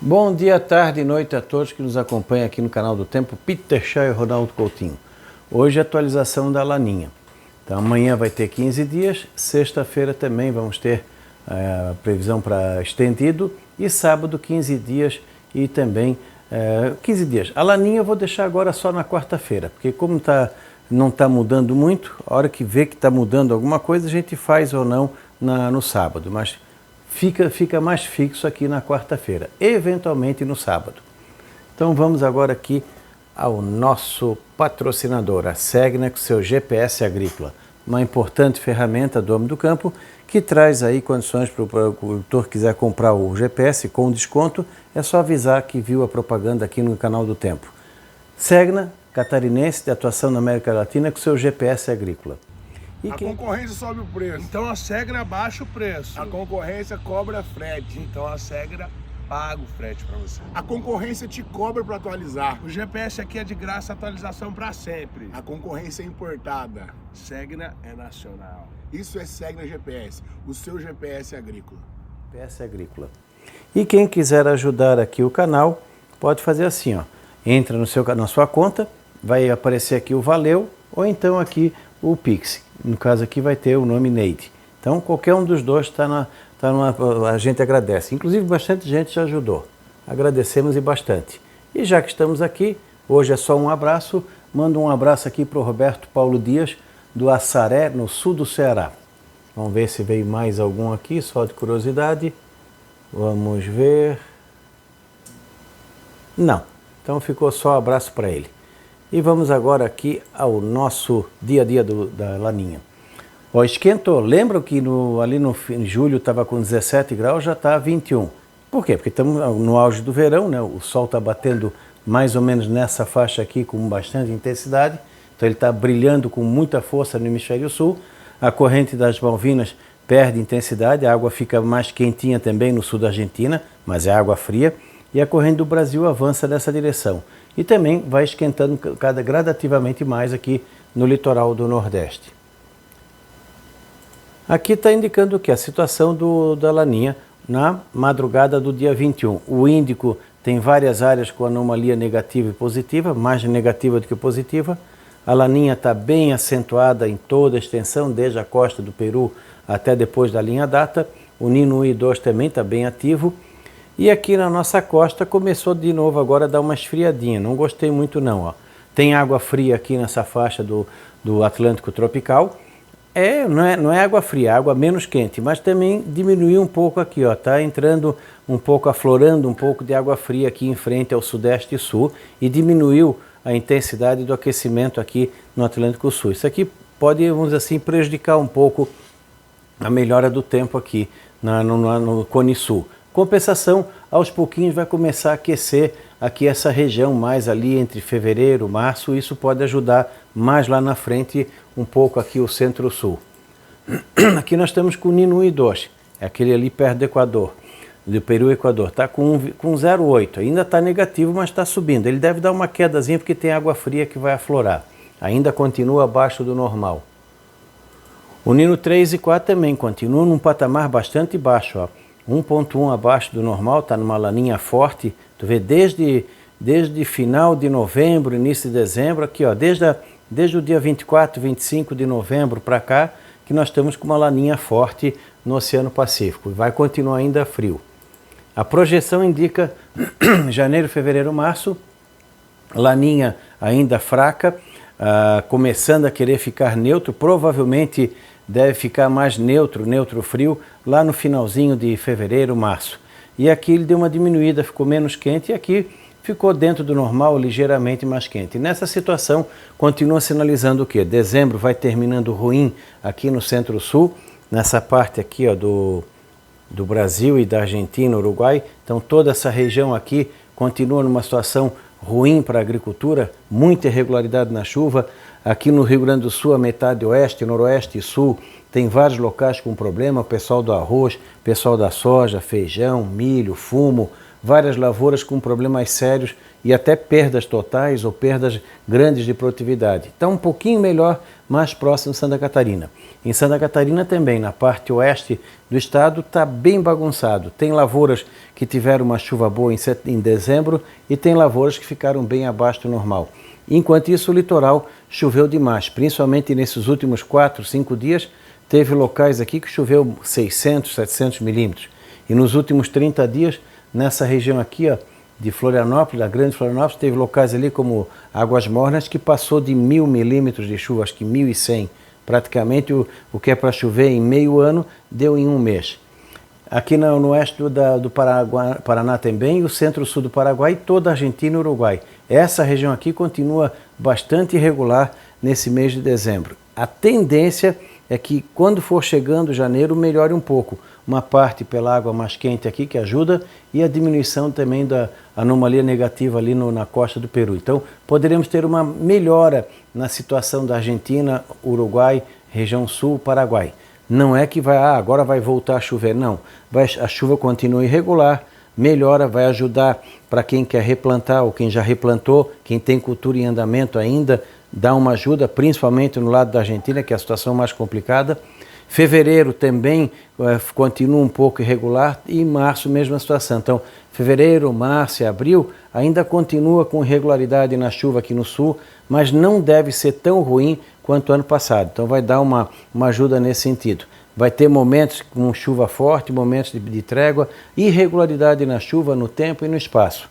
Bom dia, tarde e noite a todos que nos acompanham aqui no canal do Tempo, Peter Shaw e Ronaldo Coutinho. Hoje a atualização da Laninha. Então amanhã vai ter 15 dias, sexta-feira também vamos ter a previsão para estendido e sábado 15 dias e também 15 dias. A Laninha eu vou deixar agora só na quarta-feira, porque como não está mudando muito, a hora que vê que está mudando alguma coisa a gente faz ou não no sábado, mas fica mais fixo aqui na quarta-feira, eventualmente no sábado. Então vamos agora aqui ao nosso patrocinador, a Segna, com seu GPS agrícola, uma importante ferramenta do homem do campo que traz aí condições para o agricultor que quiser comprar o GPS com desconto, é só avisar que viu a propaganda aqui no canal do Tempo. Segna, catarinense de atuação na América Latina, com seu GPS agrícola. Concorrência sobe o preço. Então a Segna baixa o preço. A concorrência cobra frete. Então a Segna paga o frete para você. A concorrência te cobra para atualizar. O GPS aqui é de graça, atualização para sempre. A concorrência é importada. Segna é nacional. Isso é Segna GPS, o seu GPS agrícola. GPS agrícola. E quem quiser ajudar aqui o canal, pode fazer assim, ó. Entra na sua conta, vai aparecer aqui o Valeu, ou então aqui o Pix. No caso aqui vai ter o nome Neide. Então qualquer um dos dois a gente agradece. Inclusive bastante gente já ajudou. Agradecemos e bastante. E já que estamos aqui, hoje é só um abraço. Mando um abraço aqui para o Roberto Paulo Dias, do Assaré, no sul do Ceará. Vamos ver se veio mais algum aqui, só de curiosidade. Vamos ver. Não. Então ficou só um abraço para ele. E vamos agora aqui ao nosso dia a dia da Laninha. Ó, esquentou. Lembram que ali em julho estava com 17 graus, já está 21. Por quê? Porque estamos no auge do verão, né? O sol está batendo mais ou menos nessa faixa aqui com bastante intensidade. Então ele está brilhando com muita força no hemisfério sul. A corrente das Malvinas perde intensidade, a água fica mais quentinha também no sul da Argentina, mas é água fria. E a corrente do Brasil avança nessa direção. E também vai esquentando gradativamente mais aqui no litoral do Nordeste. Aqui está indicando o que? A situação da Laninha na madrugada do dia 21. O Índico tem várias áreas com anomalia negativa e positiva, mais negativa do que positiva. A Laninha está bem acentuada em toda a extensão, desde a costa do Peru até depois da linha data. O Nino 1 e 2 também está bem ativo. E aqui na nossa costa começou de novo agora a dar uma esfriadinha, não gostei muito não. Ó. Tem água fria aqui nessa faixa do Atlântico tropical, não é água fria, é água menos quente, mas também diminuiu um pouco aqui, ó, tá entrando um pouco, aflorando um pouco de água fria aqui em frente ao sudeste e sul e diminuiu a intensidade do aquecimento aqui no Atlântico Sul. Isso aqui pode, vamos dizer assim, prejudicar um pouco a melhora do tempo aqui no Cone Sul. Compensação, aos pouquinhos vai começar a aquecer aqui essa região mais ali entre fevereiro, março, isso pode ajudar mais lá na frente um pouco aqui o centro-sul. Aqui nós estamos com o Nino 1 e 2, é aquele ali perto do Equador, do Peru e Equador, está com 0,8, ainda está negativo, mas está subindo. Ele deve dar uma quedazinha porque tem água fria que vai aflorar, ainda continua abaixo do normal. O Nino 3 e 4 também continua num patamar bastante baixo, ó. 1,1 abaixo do normal, está numa laninha forte. Tu vê desde final de novembro, início de dezembro, aqui ó, desde o dia 24, 25 de novembro para cá, que nós estamos com uma laninha forte no Oceano Pacífico. Vai continuar ainda frio. A projeção indica janeiro, fevereiro, março, laninha ainda fraca, começando a querer ficar neutro, provavelmente deve ficar mais neutro frio, lá no finalzinho de fevereiro, março. E aqui ele deu uma diminuída, ficou menos quente, e aqui ficou dentro do normal, ligeiramente mais quente. E nessa situação, continua sinalizando o quê? Dezembro vai terminando ruim aqui no centro-sul, nessa parte aqui ó, do Brasil e da Argentina, Uruguai. Então toda essa região aqui continua numa situação ruim para a agricultura, muita irregularidade na chuva. Aqui no Rio Grande do Sul, a metade oeste, noroeste e sul, tem vários locais com problema, o pessoal do arroz, pessoal da soja, feijão, milho, fumo, várias lavouras com problemas sérios e até perdas totais ou perdas grandes de produtividade. Está um pouquinho melhor mais próximo de Santa Catarina. Em Santa Catarina também, na parte oeste do estado, está bem bagunçado. Tem lavouras que tiveram uma chuva boa em dezembro e tem lavouras que ficaram bem abaixo do normal. Enquanto isso, o litoral choveu demais, principalmente nesses últimos 4, 5 dias, teve locais aqui que choveu 600, 700 milímetros. E nos últimos 30 dias, nessa região aqui, ó, de Florianópolis, da Grande Florianópolis, teve locais ali como Águas Mornas que passou de 1.000 milímetros de chuva, acho que 1.100. Praticamente o que é para chover em meio ano, deu em um mês. Aqui no oeste do Paraná também, o centro-sul do Paraguai, toda a Argentina e Uruguai. Essa região aqui continua bastante irregular nesse mês de dezembro. A tendência é que quando for chegando janeiro melhore um pouco. Uma parte pela água mais quente aqui que ajuda e a diminuição também da anomalia negativa ali na costa do Peru. Então poderemos ter uma melhora na situação da Argentina, Uruguai, região sul, Paraguai. Não é que agora vai voltar a chover, não. A chuva continua irregular, melhora, vai ajudar para quem quer replantar ou quem já replantou, quem tem cultura em andamento ainda, dá uma ajuda, principalmente no lado da Argentina, que é a situação mais complicada. Fevereiro também continua um pouco irregular e março mesma situação. Então, fevereiro, março e abril ainda continua com irregularidade na chuva aqui no sul, mas não deve ser tão ruim quanto ano passado. Então vai dar uma ajuda nesse sentido. Vai ter momentos com chuva forte, momentos de trégua, irregularidade na chuva, no tempo e no espaço.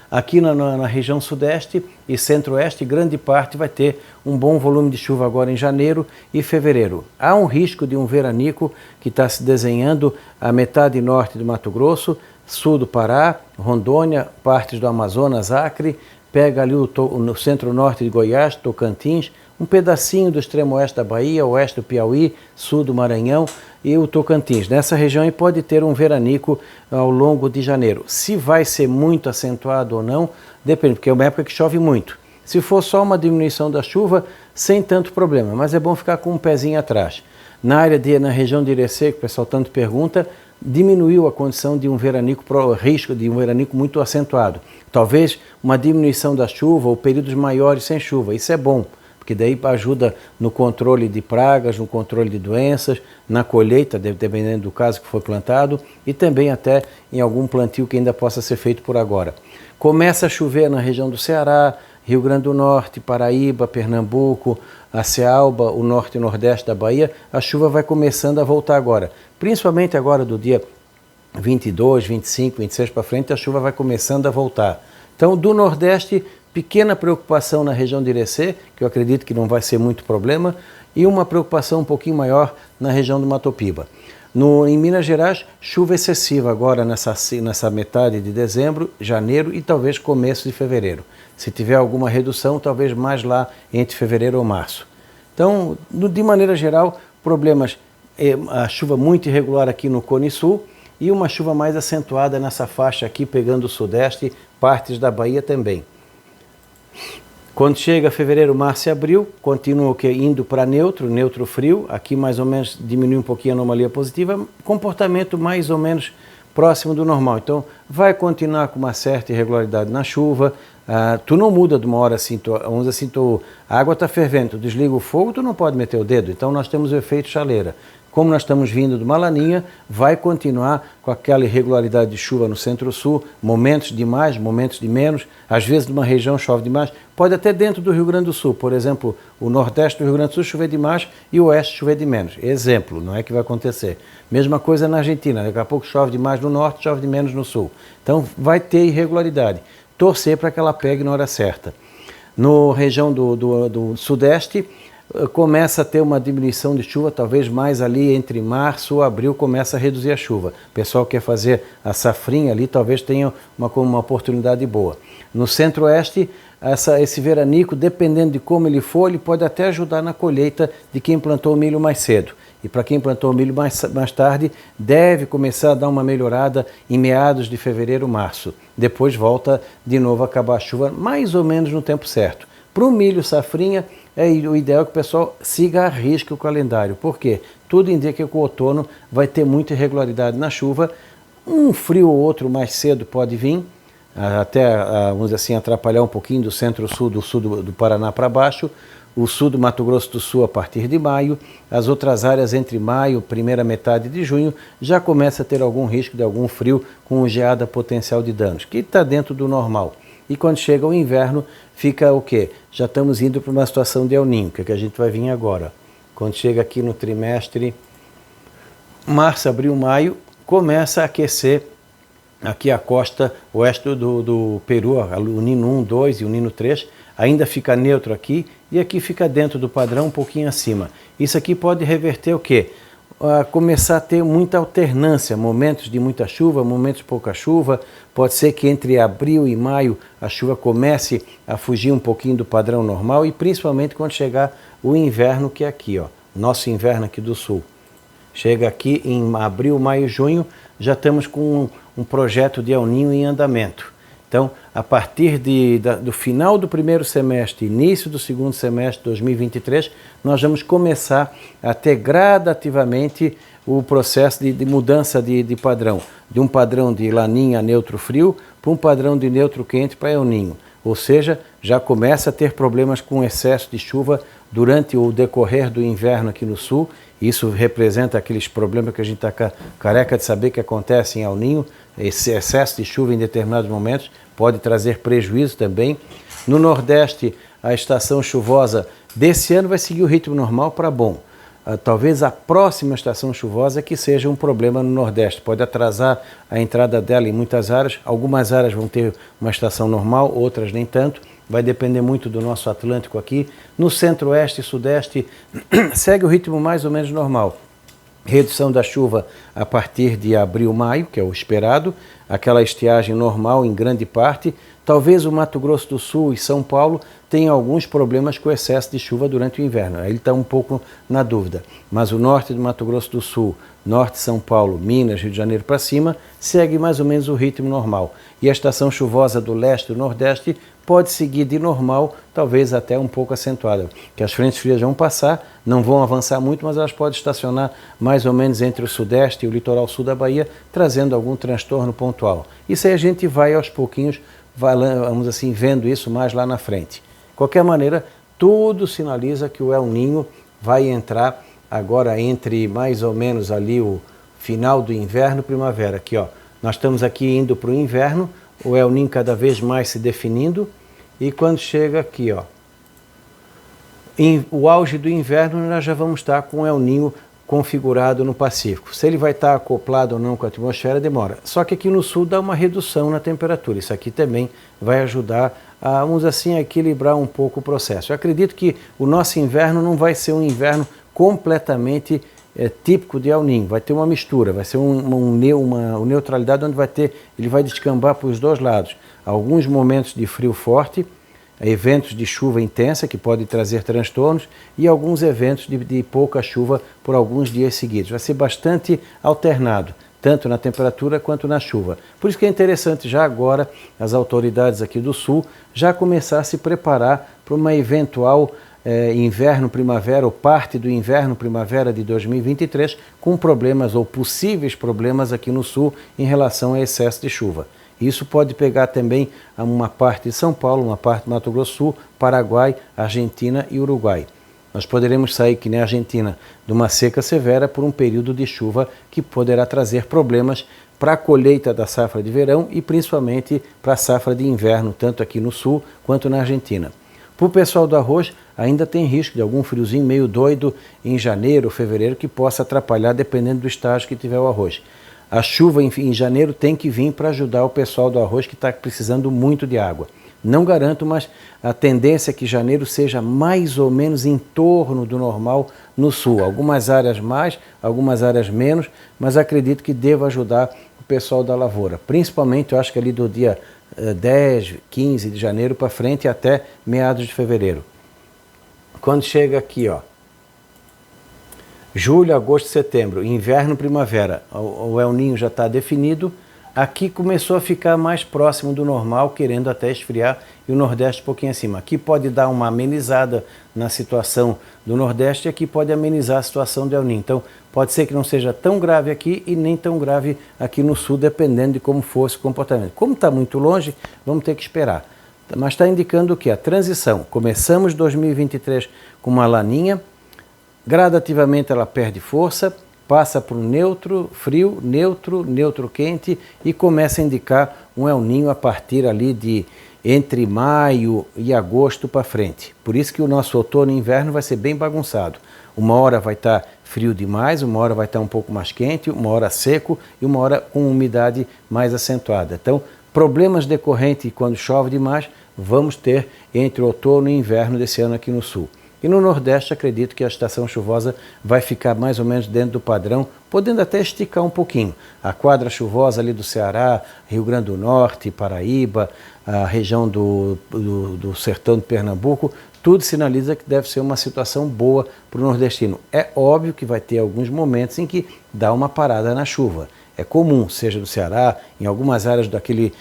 Aqui na região sudeste e centro-oeste, grande parte vai ter um bom volume de chuva agora em janeiro e fevereiro. Há um risco de um veranico que está se desenhando a metade norte do Mato Grosso, sul do Pará, Rondônia, partes do Amazonas, Acre, pega ali no centro-norte de Goiás, Tocantins, um pedacinho do extremo oeste da Bahia, oeste do Piauí, sul do Maranhão e o Tocantins. Nessa região aí pode ter um veranico ao longo de janeiro. Se vai ser muito acentuado ou não, depende, porque é uma época que chove muito. Se for só uma diminuição da chuva, sem tanto problema, mas é bom ficar com um pezinho atrás. Na região de Irecê, que o pessoal tanto pergunta, diminuiu a condição de um veranico, risco de um veranico muito acentuado. Talvez uma diminuição da chuva ou períodos maiores sem chuva, isso é bom, porque daí ajuda no controle de pragas, no controle de doenças, na colheita, dependendo do caso que foi plantado, e também até em algum plantio que ainda possa ser feito por agora. Começa a chover na região do Ceará, Rio Grande do Norte, Paraíba, Pernambuco, a Cealba, o norte e nordeste da Bahia, a chuva vai começando a voltar agora. Principalmente agora do dia 22, 25, 26 para frente, a chuva vai começando a voltar. Então, do Nordeste, pequena preocupação na região de Irecê, que eu acredito que não vai ser muito problema, e uma preocupação um pouquinho maior na região do Mato Piba. Em Minas Gerais, chuva excessiva agora nessa metade de dezembro, janeiro e talvez começo de fevereiro. Se tiver alguma redução, talvez mais lá entre fevereiro ou março. Então, de maneira geral, problemas, a chuva muito irregular aqui no Cone Sul e uma chuva mais acentuada nessa faixa aqui, pegando o sudeste, partes da Bahia também. Quando chega fevereiro, março e abril, continua indo para neutro frio, aqui mais ou menos diminui um pouquinho a anomalia positiva, comportamento mais ou menos próximo do normal. Então, vai continuar com uma certa irregularidade na chuva, tu não muda de uma hora assim, a água está fervendo, tu desliga o fogo, tu não pode meter o dedo, então nós temos o efeito chaleira. Como nós estamos vindo de uma laninha, vai continuar com aquela irregularidade de chuva no centro-sul, momentos de mais, momentos de menos, às vezes numa região chove demais, pode até dentro do Rio Grande do Sul, por exemplo, o nordeste do Rio Grande do Sul chover demais e o oeste chover de menos. Exemplo, não é que vai acontecer. Mesma coisa na Argentina, daqui a pouco chove demais no norte, chove de menos no sul. Então vai ter irregularidade. Torcer para que ela pegue na hora certa. Na região do sudeste, começa a ter uma diminuição de chuva, talvez mais ali entre março ou abril começa a reduzir a chuva. O pessoal quer fazer a safrinha ali, talvez tenha uma oportunidade boa. No centro-oeste, esse veranico, dependendo de como ele for, ele pode até ajudar na colheita de quem plantou o milho mais cedo. E para quem plantou o milho mais tarde, deve começar a dar uma melhorada em meados de fevereiro, março. Depois volta de novo a acabar a chuva, mais ou menos no tempo certo. Para o milho safrinha, o ideal é que o pessoal siga à risca o calendário. Por quê? Tudo indica que o outono vai ter muita irregularidade na chuva. Um frio ou outro mais cedo pode vir, até, vamos dizer assim, atrapalhar um pouquinho do centro-sul, do sul do Paraná para baixo, o sul do Mato Grosso do Sul a partir de maio, as outras áreas entre maio, primeira metade de junho, já começa a ter algum risco de algum frio com geada potencial de danos, que está dentro do normal. E quando chega o inverno, fica o quê? Já estamos indo para uma situação de El Niño, que é que a gente vai vir agora. Quando chega aqui no trimestre março, abril, maio, começa a aquecer aqui a costa oeste do Peru, o Nino 1, 2 e o Nino 3, ainda fica neutro aqui e aqui fica dentro do padrão um pouquinho acima. Isso aqui pode reverter o quê? Começar a ter muita alternância, momentos de muita chuva, momentos de pouca chuva. Pode ser que entre abril e maio a chuva comece a fugir um pouquinho do padrão normal e principalmente quando chegar o inverno, que é aqui, ó, nosso inverno aqui do sul. Chega aqui em abril, maio, junho, já estamos com um projeto de El Niño em andamento. Então, a partir do final do primeiro semestre, início do segundo semestre de 2023, nós vamos começar a ter gradativamente o processo de mudança de padrão. De um padrão de laninha neutro frio para um padrão de neutro quente para El Niño. Ou seja, já começa a ter problemas com excesso de chuva durante o decorrer do inverno aqui no sul. Isso representa aqueles problemas que a gente está careca de saber que acontecem em El Niño. Esse excesso de chuva em determinados momentos pode trazer prejuízo também. No Nordeste, a estação chuvosa desse ano vai seguir o ritmo normal para bom. Talvez a próxima estação chuvosa que seja um problema no Nordeste. Pode atrasar a entrada dela em muitas áreas. Algumas áreas vão ter uma estação normal, outras nem tanto. Vai depender muito do nosso Atlântico aqui. No Centro-Oeste e Sudeste segue o ritmo mais ou menos normal. Redução da chuva a partir de abril, maio, que é o esperado. Aquela estiagem normal em grande parte. Talvez o Mato Grosso do Sul e São Paulo tenham alguns problemas com excesso de chuva durante o inverno. Aí ele está um pouco na dúvida. Mas o norte do Mato Grosso do Sul, norte de São Paulo, Minas, Rio de Janeiro para cima, segue mais ou menos o ritmo normal. E a estação chuvosa do leste e do nordeste pode seguir de normal, talvez até um pouco acentuada. Que as frentes frias vão passar, não vão avançar muito, mas elas podem estacionar mais ou menos entre o sudeste e o litoral sul da Bahia, trazendo algum transtorno pontual. Isso aí a gente vai aos pouquinhos, vamos assim, vendo isso mais lá na frente. De qualquer maneira, tudo sinaliza que o El Niño vai entrar agora entre mais ou menos ali o final do inverno e primavera. Aqui, ó, nós estamos aqui indo para o inverno, o El Niño cada vez mais se definindo, e quando chega aqui, ó, o auge do inverno, nós já vamos estar com o El Niño configurado no Pacífico. Se ele vai estar acoplado ou não com a atmosfera, demora. Só que aqui no sul dá uma redução na temperatura. Isso aqui também vai ajudar a, vamos assim, a equilibrar um pouco o processo. Eu acredito que o nosso inverno não vai ser um inverno completamente típico de El Niño. Vai ter uma mistura, vai ser uma neutralidade onde ele vai descambar para os dois lados. Alguns momentos de frio forte, eventos de chuva intensa que podem trazer transtornos e alguns eventos de pouca chuva por alguns dias seguidos. Vai ser bastante alternado, tanto na temperatura quanto na chuva. Por isso que é interessante já agora as autoridades aqui do sul já começar a se preparar para uma eventual inverno-primavera ou parte do inverno-primavera de 2023 com problemas ou possíveis problemas aqui no sul em relação a excesso de chuva. Isso pode pegar também uma parte de São Paulo, uma parte do Mato Grosso do Sul, Paraguai, Argentina e Uruguai. Nós poderemos sair, que nem a Argentina, de uma seca severa por um período de chuva que poderá trazer problemas para a colheita da safra de verão e principalmente para a safra de inverno, tanto aqui no sul quanto na Argentina. Para o pessoal do arroz, ainda tem risco de algum friozinho meio doido em janeiro, fevereiro, que possa atrapalhar dependendo do estágio que tiver o arroz. A chuva em janeiro tem que vir para ajudar o pessoal do arroz que está precisando muito de água. Não garanto, mas a tendência é que janeiro seja mais ou menos em torno do normal no sul. Algumas áreas mais, algumas áreas menos, mas acredito que deva ajudar o pessoal da lavoura. Principalmente, eu acho que ali do dia 10, 15 de janeiro para frente até meados de fevereiro. Quando chega aqui, ó, julho, agosto, setembro, inverno, primavera, o El Niño já está definido, Aqui começou a ficar mais próximo do normal, querendo até esfriar, e o Nordeste um pouquinho acima. Aqui pode dar uma amenizada na situação do Nordeste e aqui pode amenizar a situação do El Niño. Então, pode ser que não seja tão grave aqui e nem tão grave aqui no Sul, dependendo de como fosse o comportamento. Como está muito longe, vamos ter que esperar. Mas está indicando que a transição, começamos 2023 com uma laninha, gradativamente ela perde força, passa para o neutro, frio, neutro quente e começa a indicar um El Niño a partir ali de entre maio e agosto para frente. Por isso que o nosso outono e inverno vai ser bem bagunçado. Uma hora vai estar frio demais, uma hora vai estar um pouco mais quente, uma hora seco e uma hora com umidade mais acentuada. Então, problemas decorrentes quando chove demais, vamos ter entre outono e inverno desse ano aqui no Sul. E no Nordeste, acredito que a estação chuvosa vai ficar mais ou menos dentro do padrão, podendo até esticar um pouquinho. A quadra chuvosa ali do Ceará, Rio Grande do Norte, Paraíba, a região do sertão de Pernambuco, tudo sinaliza que deve ser uma situação boa para o nordestino. É óbvio que vai ter alguns momentos em que dá uma parada na chuva. É comum, seja do Ceará, em algumas áreas daquele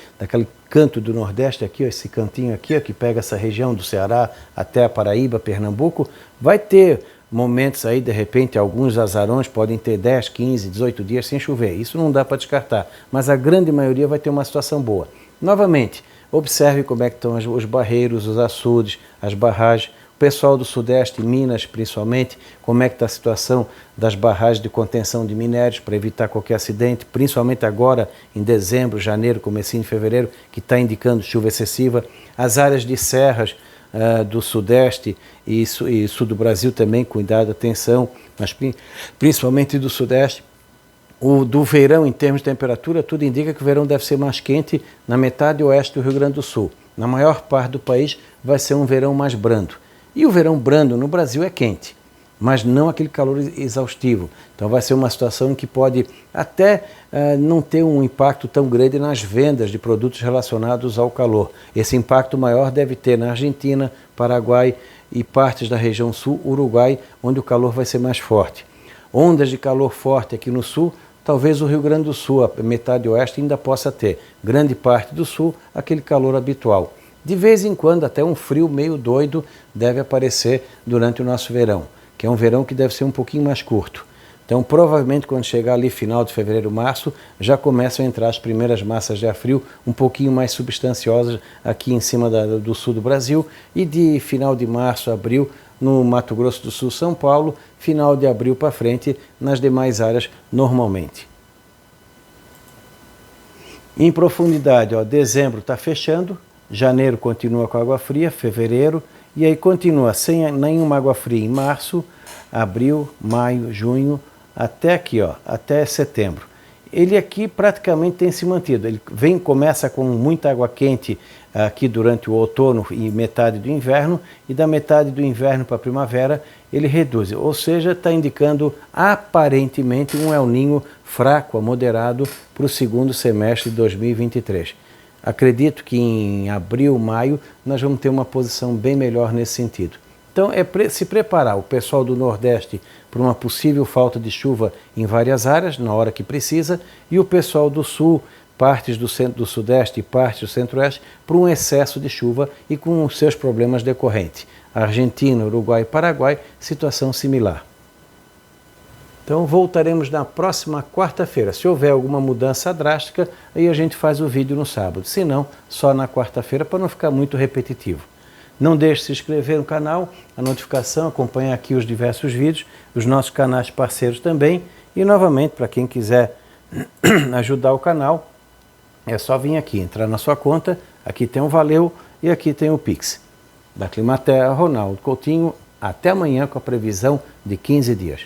canto do Nordeste, aqui, ó, esse cantinho aqui, ó, que pega essa região do Ceará até a Paraíba, Pernambuco, vai ter momentos aí, de repente, alguns azarões podem ter 10, 15, 18 dias sem chover. Isso não dá para descartar, mas a grande maioria vai ter uma situação boa. Novamente, observe como é que estão os barreiros, os açudes, as barragens. O pessoal do Sudeste, Minas principalmente, como é que está a situação das barragens de contenção de minérios para evitar qualquer acidente, principalmente agora em dezembro, janeiro, comecinho de fevereiro, que está indicando chuva excessiva. As áreas de serras do Sudeste e Sul do Brasil também, cuidado, atenção, mas principalmente do Sudeste. O do verão, em termos de temperatura, tudo indica que o verão deve ser mais quente na metade oeste do Rio Grande do Sul. Na maior parte do país vai ser um verão mais brando. E o verão brando no Brasil é quente, mas não aquele calor exaustivo. Então vai ser uma situação que pode até não ter um impacto tão grande nas vendas de produtos relacionados ao calor. Esse impacto maior deve ter na Argentina, Paraguai e partes da região sul, Uruguai, onde o calor vai ser mais forte. Ondas de calor forte aqui no sul, talvez o Rio Grande do Sul, a metade oeste, ainda possa ter. Grande parte do sul, aquele calor habitual. De vez em quando, até um frio meio doido deve aparecer durante o nosso verão, que é um verão que deve ser um pouquinho mais curto. Então, provavelmente, quando chegar ali final de fevereiro, março, já começam a entrar as primeiras massas de ar frio um pouquinho mais substanciosas aqui em cima do sul do Brasil e de final de março, abril, no Mato Grosso do Sul, São Paulo, final de abril para frente, nas demais áreas normalmente. Em profundidade, ó, dezembro está fechando, janeiro continua com água fria, fevereiro, e aí continua sem nenhuma água fria em março, abril, maio, junho, até aqui, ó, até setembro. Ele aqui praticamente tem se mantido. Ele começa com muita água quente aqui durante o outono e metade do inverno, e da metade do inverno para a primavera ele reduz. Ou seja, está indicando aparentemente um El Niño fraco a moderado para o segundo semestre de 2023. Acredito que em abril, maio, nós vamos ter uma posição bem melhor nesse sentido. Então, é se preparar o pessoal do Nordeste para uma possível falta de chuva em várias áreas, na hora que precisa, e o pessoal do Sul, partes do centro do Sudeste e partes do Centro-Oeste, para um excesso de chuva e com os seus problemas decorrentes. Argentina, Uruguai e Paraguai, situação similar. Então voltaremos na próxima quarta-feira. Se houver alguma mudança drástica, aí a gente faz o vídeo no sábado. Se não, só na quarta-feira, para não ficar muito repetitivo. Não deixe de se inscrever no canal, a notificação, acompanhar aqui os diversos vídeos, os nossos canais parceiros também. E novamente, para quem quiser ajudar o canal, é só vir aqui, entrar na sua conta, aqui tem o Valeu e aqui tem o Pix. Da Climaterra, Ronaldo Coutinho, até amanhã com a previsão de 15 dias.